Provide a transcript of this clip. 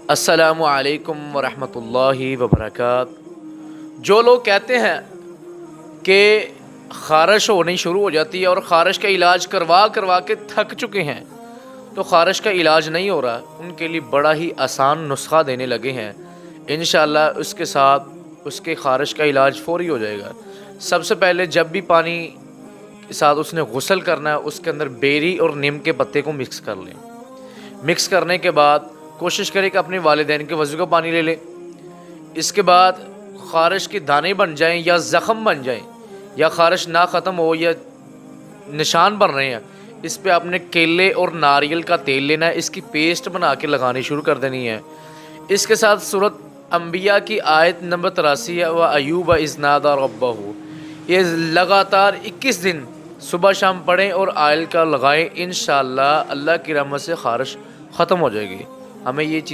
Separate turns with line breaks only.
السلام علیکم ورحمۃ اللہ وبرکاتہ۔ جو لوگ کہتے ہیں کہ خارش ہونی شروع ہو جاتی ہے اور خارش کا علاج کروا کے تھک چکے ہیں، تو خارش کا علاج نہیں ہو رہا، ان کے لیے بڑا ہی آسان نسخہ دینے لگے ہیں۔ انشاءاللہ اس کے ساتھ اس کے خارش کا علاج فوری ہو جائے گا۔ سب سے پہلے جب بھی پانی کے ساتھ اس نے غسل کرنا ہے، اس کے اندر بیری اور نیم کے پتے کو مکس کر لیں۔ مکس کرنے کے بعد کوشش کریں کہ اپنے والدین کے وضو کا پانی لے لیں۔ اس کے بعد خارش کے دانے بن جائیں یا زخم بن جائیں یا خارش نہ ختم ہو یا نشان بن رہے ہیں، اس پہ آپ نے کیلے اور ناریل کا تیل لینا ہے، اس کی پیسٹ بنا کے لگانی شروع کر دینی ہے۔ اس کے ساتھ سورۃ انبیاء کی آیت نمبر 83 ہے، وَأَيُّوبَ إِذْ نَادَىٰ رَبَّهُ، یہ لگاتار 21 دن صبح شام پڑھیں اور آئل کا لگائیں۔ انشاءاللہ اللہ کی رحمت سے خارش ختم ہو جائے گی۔ ہمیں یہ چیز